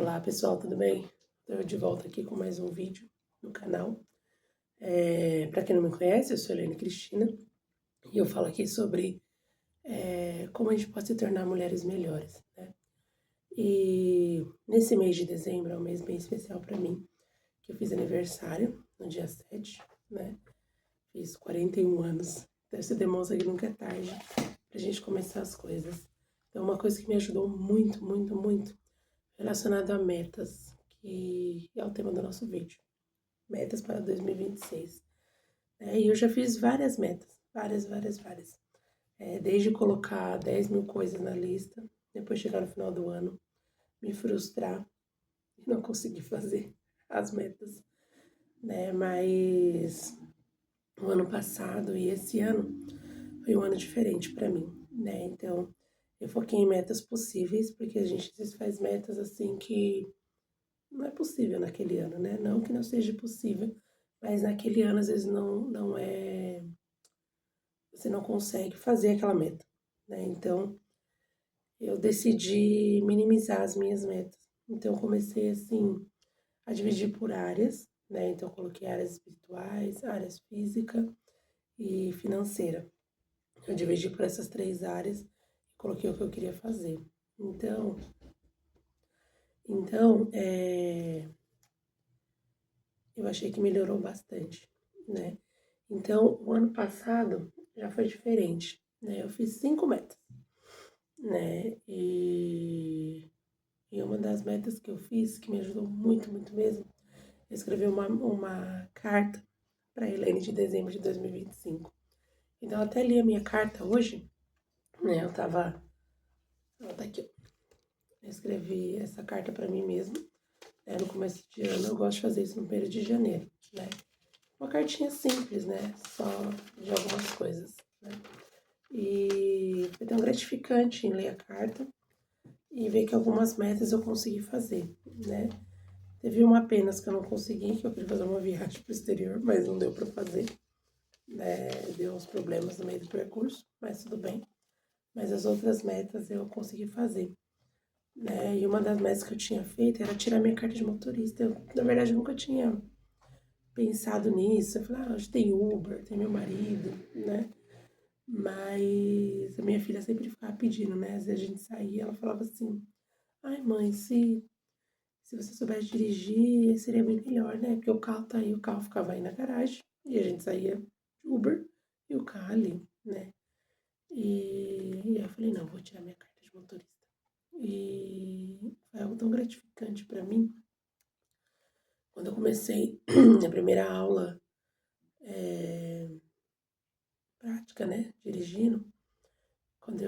Olá pessoal, tudo bem? Estou de volta aqui com mais um vídeo no canal. Para quem não me conhece, eu sou Helene Cristina e eu falo aqui sobre como a gente pode se tornar mulheres melhores, né? E nesse mês de dezembro é um mês bem especial para mim, que eu fiz aniversário no dia 7, né? Fiz 41 anos, então isso demonstra que nunca é tarde pra gente começar as coisas. Então uma coisa que me ajudou muito, muito, muito relacionado a metas, que é o tema do nosso vídeo. Metas para 2026. E eu já fiz várias metas, várias. Desde colocar 10 mil coisas na lista, depois chegar no final do ano, me frustrar e não conseguir fazer as metas, né? Mas o ano passado e esse ano foi um ano diferente para mim, né? Então eu foquei em metas possíveis, porque a gente às vezes faz metas assim que não é possível naquele ano, né? Não que não seja possível, mas naquele ano às vezes não é, você não consegue fazer aquela meta, né? Então eu decidi minimizar as minhas metas. Então eu comecei assim a dividir por áreas, né? Então eu coloquei áreas espirituais, áreas física e financeira. Eu dividi por essas três áreas e coloquei o que eu queria fazer. Então, eu achei que melhorou bastante, né? Então, o ano passado já foi diferente, né? Eu fiz 5 metas, né? E uma das metas que eu fiz, que me ajudou muito, muito mesmo, eu escrevi uma carta para a Helene de dezembro de 2025. Então, eu até li a minha carta hoje, né? Ela tá aqui, ó. Eu escrevi essa carta para mim mesma, né? No começo de ano. Eu gosto de fazer isso no período de janeiro, né? Uma cartinha simples, né? Só de algumas coisas, né? E foi tão gratificante em ler a carta e ver que algumas metas eu consegui fazer, né? Teve uma apenas que eu não consegui, que eu queria fazer uma viagem para o exterior, mas não deu para fazer, né? Deu uns problemas no meio do percurso, mas tudo bem. Mas as outras metas eu consegui fazer, né? E uma das metas que eu tinha feito era tirar minha carta de motorista. Eu, na verdade, eu nunca tinha pensado nisso. Eu falei, hoje tem Uber, tem meu marido, né? Mas a minha filha sempre ficava pedindo, né? Às vezes a gente saía, ela falava assim, ai mãe, se você soubesse dirigir, seria bem melhor, né? Porque o carro tá aí, o carro ficava aí na garagem, e a gente saía de Uber e o carro ali, né? E aí eu falei, não, vou tirar minha carta de motorista. E foi algo tão gratificante para mim. Quando eu comecei a primeira aula prática, né, dirigindo, quando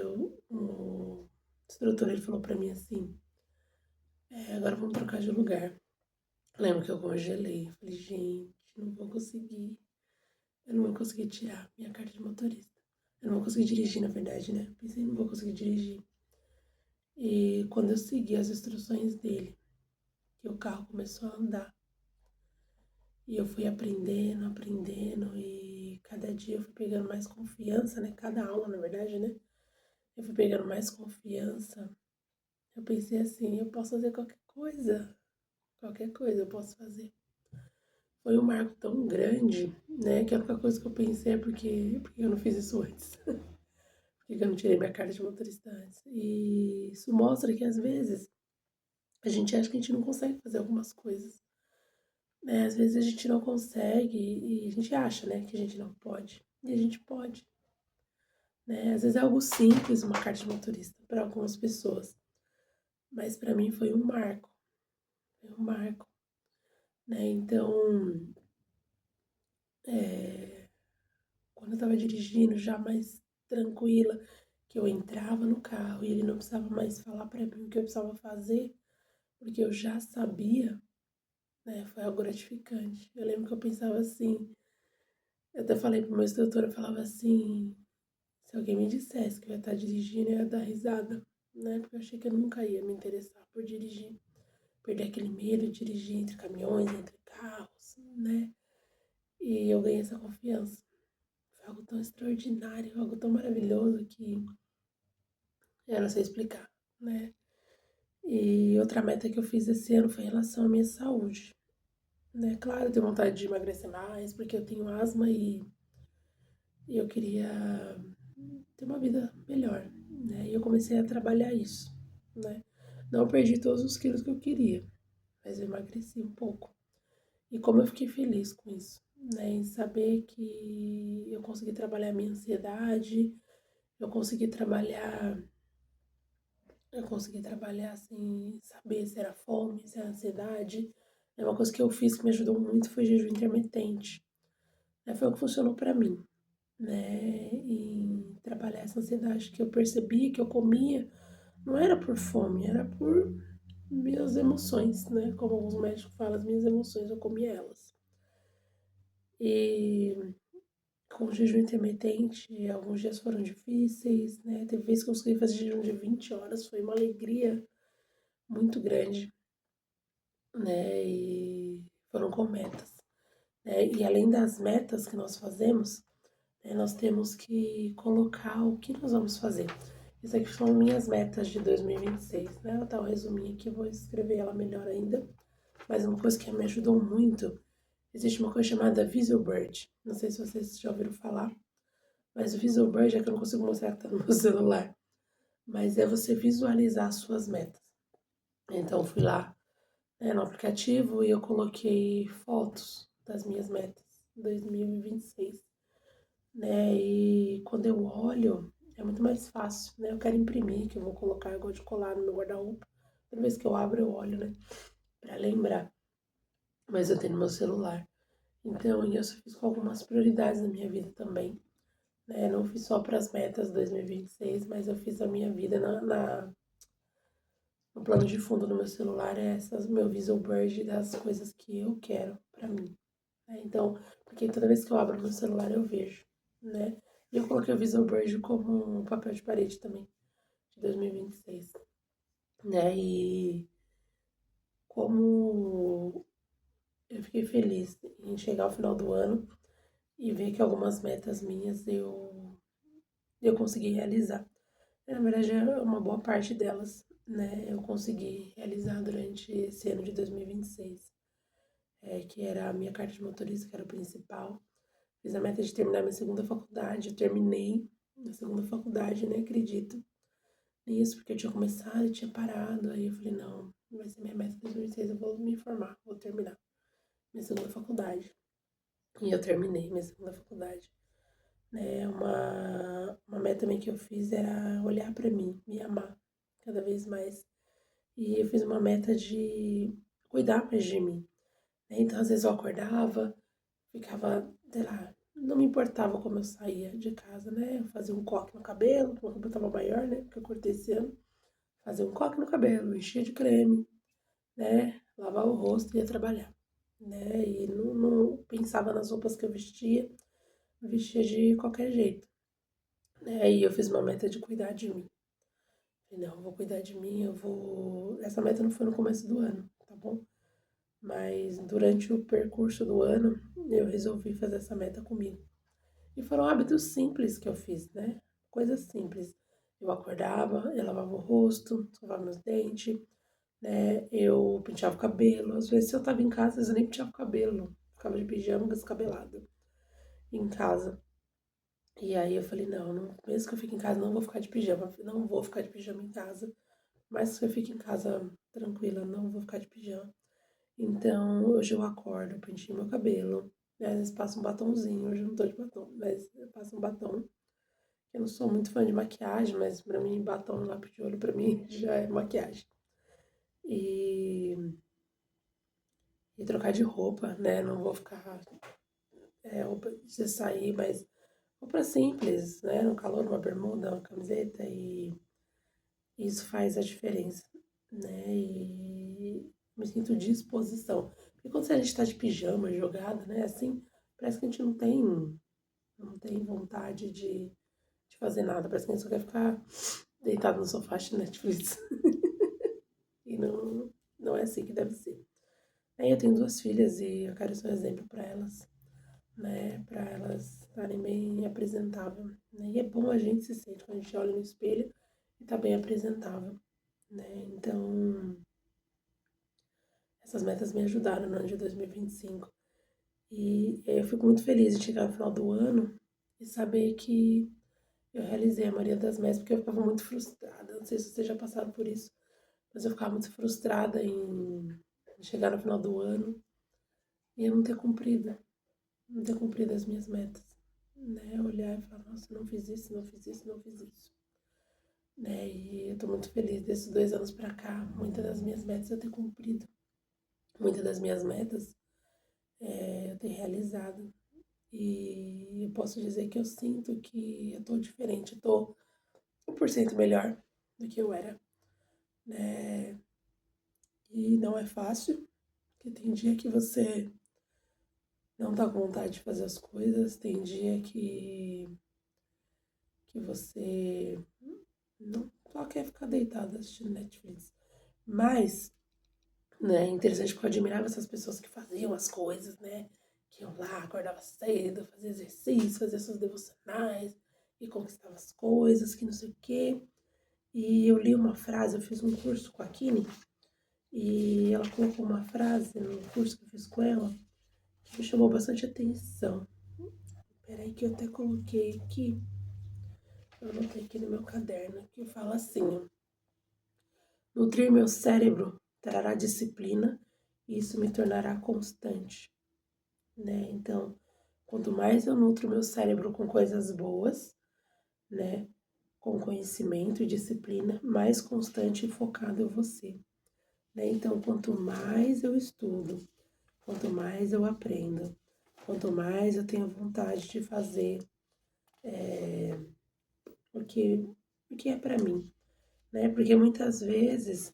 o instrutor ele falou para mim assim, agora vamos trocar de lugar. Eu lembro que eu congelei, falei, gente, não vou conseguir, eu não vou conseguir tirar minha carta de motorista. Eu não vou conseguir dirigir, na verdade, né? Pensei, não vou conseguir dirigir. E quando eu segui as instruções dele, que o carro começou a andar, e eu fui aprendendo, e cada dia eu fui pegando mais confiança, né? Cada aula, na verdade, né? Eu fui pegando mais confiança. Eu pensei assim, eu posso fazer qualquer coisa eu posso fazer. Foi um marco tão grande, né? Que a única coisa que eu pensei é porque eu não fiz isso antes. Por que eu não tirei minha carta de motorista antes? E isso mostra que às vezes a gente acha que a gente não consegue fazer algumas coisas, né? Às vezes a gente não consegue e a gente acha, né, que a gente não pode. E a gente pode, né? Às vezes é algo simples, uma carta de motorista para algumas pessoas, mas para mim foi um marco, né? Então, quando eu estava dirigindo já mais tranquila, que eu entrava no carro e ele não precisava mais falar para mim o que eu precisava fazer, porque eu já sabia, né? Foi algo gratificante. Eu lembro que eu pensava assim, eu até falei pro meu instrutor, eu falava assim, se alguém me dissesse que eu ia estar dirigindo, eu ia dar risada, né? Porque eu achei que eu nunca ia me interessar por dirigir, perder aquele medo de dirigir entre caminhões, entre carros, né? E eu ganhei essa confiança. Foi algo tão extraordinário, algo tão maravilhoso que eu não sei explicar, né? E outra meta que eu fiz esse ano foi em relação à minha saúde, né? Claro, eu tenho vontade de emagrecer mais, porque eu tenho asma e eu queria ter uma vida melhor, né? E eu comecei a trabalhar isso, né? Não perdi todos os quilos que eu queria, mas eu emagreci um pouco. E como eu fiquei feliz com isso, né? Em saber que eu consegui trabalhar a minha ansiedade, eu consegui trabalhar, eu consegui trabalhar assim, saber se era fome, se era ansiedade. É uma coisa que eu fiz que me ajudou muito foi jejum intermitente. Né? Foi o que funcionou para mim, né? Em trabalhar essa ansiedade que eu percebia que eu comia, não era por fome, era por minhas emoções, né? Como alguns médicos falam, as minhas emoções, eu comia elas. E com o jejum intermitente, alguns dias foram difíceis, né? Teve vezes que eu consegui fazer jejum de 20 horas, foi uma alegria muito grande, né? E foram com metas, né? E além das metas que nós fazemos, né, nós temos que colocar o que nós vamos fazer. Isso aqui são minhas metas de 2026, né? Ela tá um resuminho aqui, vou escrever ela melhor ainda. Mas uma coisa que me ajudou muito, existe uma coisa chamada Visual Board. Não sei se vocês já ouviram falar, mas o Visual Board é que eu não consigo mostrar que tá no meu celular. Mas é você visualizar as suas metas. Então, eu fui lá, né, no aplicativo e eu coloquei fotos das minhas metas 2026, né? E quando eu olho, é muito mais fácil, né? Eu quero imprimir, que eu vou colocar, eu gosto de colar no meu guarda-roupa. Toda vez que eu abro, eu olho, né? Pra lembrar. Mas eu tenho no meu celular. Então, eu só fiz com algumas prioridades na minha vida também, né? Não fiz só para as metas 2026, mas eu fiz a minha vida no plano de fundo do meu celular, é essas, meu visual board das coisas que eu quero para mim. Né? Então, porque toda vez que eu abro meu celular eu vejo, né? E eu coloquei o visual board como um papel de parede também, de 2026, né? E como eu fiquei feliz em chegar ao final do ano e ver que algumas metas minhas eu consegui realizar. Na verdade, é uma boa parte delas, né, eu consegui realizar durante esse ano de 2026, que era a minha carta de motorista, que era o principal. Fiz a meta de terminar minha segunda faculdade, eu terminei na segunda faculdade, nem acredito nisso, porque eu tinha começado e tinha parado, aí eu falei, não, vai ser minha meta de 2026, eu vou me formar, vou terminar minha segunda faculdade. E eu terminei minha segunda faculdade. Né? Uma meta também que eu fiz era olhar para mim, me amar cada vez mais. E eu fiz uma meta de cuidar mais de mim. Né? Então, às vezes eu acordava, ficava, sei lá, não me importava como eu saía de casa, né? Eu fazia um coque no cabelo, porque eu tava maior, né? Porque eu cortei esse ano. Fazia um coque no cabelo, enchia de creme, né? Lavava o rosto e ia trabalhar, né? E não pensava nas roupas que eu vestia de qualquer jeito. Né? E eu fiz uma meta de cuidar de mim. Falei, não, eu vou cuidar de mim, eu vou. Essa meta não foi no começo do ano, tá bom? Mas durante o percurso do ano, eu resolvi fazer essa meta comigo. E foram hábitos simples que eu fiz, né? Coisas simples. Eu acordava, eu lavava o rosto, escovava meus dentes, né? Eu penteava o cabelo. Às vezes, se eu tava em casa, às vezes eu nem penteava o cabelo. Ficava de pijama, descabelada em casa. E aí eu falei, mesmo que eu fique em casa, não vou ficar de pijama. Não vou ficar de pijama em casa. Mas se eu fico em casa tranquila, não vou ficar de pijama. Então, hoje eu acordo, eu pentei meu cabelo, né? Às vezes passo um batonzinho, hoje eu não tô de batom, mas eu passo um batom. Eu não sou muito fã de maquiagem, mas pra mim, batom, lápis de olho, pra mim já é maquiagem. E, e trocar de roupa, né? Não vou ficar, roupa de sair, mas roupa simples, né? No calor, uma bermuda, uma camiseta e isso faz a diferença, né? E me sinto disposição. Porque quando a gente tá de pijama, jogada, né? Assim, parece que a gente não tem vontade de fazer nada. Parece que a gente só quer ficar deitado no sofá de Netflix. E não é assim que deve ser. Aí eu tenho duas filhas e eu quero ser um exemplo para elas, né? Para elas estarem bem apresentáveis. Né? E é bom a gente se sentir quando a gente olha no espelho e tá bem apresentável. né? Então, essas metas me ajudaram no ano de 2025. E eu fico muito feliz de chegar no final do ano e saber que eu realizei a maioria das metas, porque eu ficava muito frustrada. Não sei se vocês já passaram por isso, mas eu ficava muito frustrada em chegar no final do ano e eu não ter cumprido as minhas metas, né? Olhar e falar, nossa, não fiz isso, não fiz isso, não fiz isso, né? E eu tô muito feliz desses 2 anos pra cá, muitas das minhas metas eu ter cumprido, muitas das minhas metas eu ter realizado. E eu posso dizer que eu sinto que eu tô diferente, eu tô 1% melhor do que eu era, né? E não é fácil, porque tem dia que você não tá com vontade de fazer as coisas, tem dia que você não só quer ficar deitado assistindo Netflix. Mas, né, é interessante que eu admirava essas pessoas que faziam as coisas, né? Que iam lá, acordava cedo, fazia exercício, fazia suas devocionais e conquistava as coisas, que não sei o quê. E eu li uma frase, eu fiz um curso com a Kine, e ela colocou uma frase no curso que eu fiz com ela, que me chamou bastante atenção. Peraí que eu até coloquei aqui, eu anotei aqui no meu caderno, que fala assim, ó, nutrir meu cérebro trará disciplina e isso me tornará constante, né? Então, quanto mais eu nutro meu cérebro com coisas boas, né, com conhecimento e disciplina, mais constante e focado eu vou ser, né? Então, quanto mais eu estudo, quanto mais eu aprendo, quanto mais eu tenho vontade de fazer o que é para mim, né? Porque muitas vezes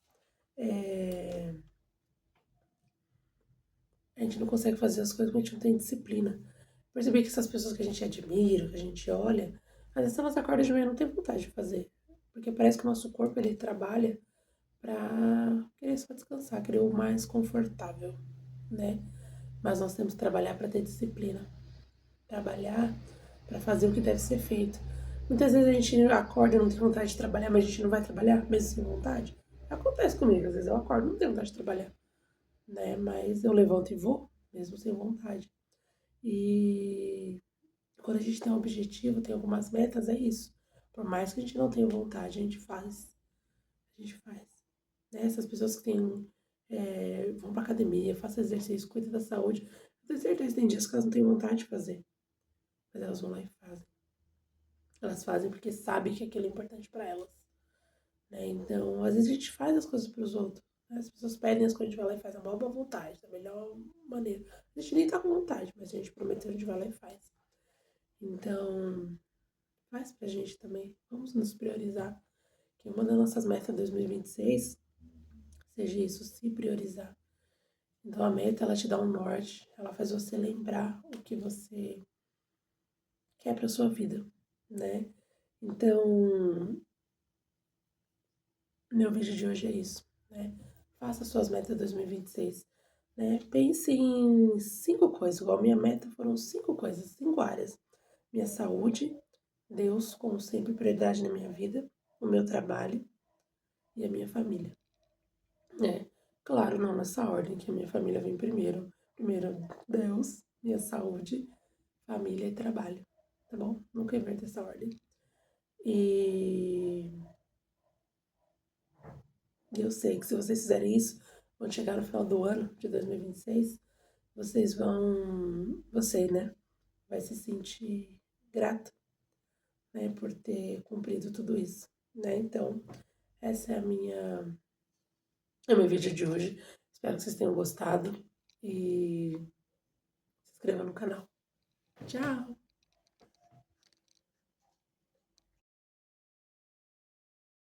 a gente não consegue fazer as coisas porque a gente não tem disciplina. Percebi que essas pessoas que a gente admira, que a gente olha, às vezes elas acordam de manhã e não tem vontade de fazer. Porque parece que o nosso corpo ele trabalha para querer só descansar, querer o mais confortável, né? Mas nós temos que trabalhar para ter disciplina, trabalhar para fazer o que deve ser feito. Muitas vezes a gente acorda e não tem vontade de trabalhar, mas a gente não vai trabalhar mesmo sem vontade. Acontece comigo, às vezes eu acordo e não tenho vontade de trabalhar, né? Mas eu levanto e vou, mesmo sem vontade. E quando a gente tem um objetivo, tem algumas metas, é isso. Por mais que a gente não tenha vontade, a gente faz. A gente faz. Né? Essas pessoas que têm, vão pra academia, fazem exercício, cuidam da saúde, eu tenho certeza que tem dias que elas não têm vontade de fazer. Mas elas vão lá e fazem. Elas fazem porque sabem que aquilo é importante para elas. Né? Então, às vezes a gente faz as coisas para os outros. Né? As pessoas pedem as coisas, a gente vai lá e faz a maior boa vontade, da melhor maneira. A gente nem tá com vontade, mas a gente prometeu, a gente vai lá e faz. Então, faz pra gente também. Vamos nos priorizar. Que uma das nossas metas 2026 seja isso, se priorizar. Então a meta, ela te dá um norte, ela faz você lembrar o que você quer pra sua vida, né? Então, meu vídeo de hoje é isso, né? Faça suas metas 2026, né? Pense em 5 coisas, igual minha meta foram 5 coisas, 5 áreas. Minha saúde, Deus como sempre prioridade na minha vida, o meu trabalho e a minha família. É, claro, não nessa ordem, que a minha família vem primeiro. Primeiro Deus, minha saúde, família e trabalho, tá bom? Nunca inverto essa ordem. E eu sei que se vocês fizerem isso, quando chegar no final do ano de 2026, você, né, vai se sentir grato, né, por ter cumprido tudo isso, né? Então, essa é o meu vídeo de hoje. Espero que vocês tenham gostado e se inscreva no canal. Tchau!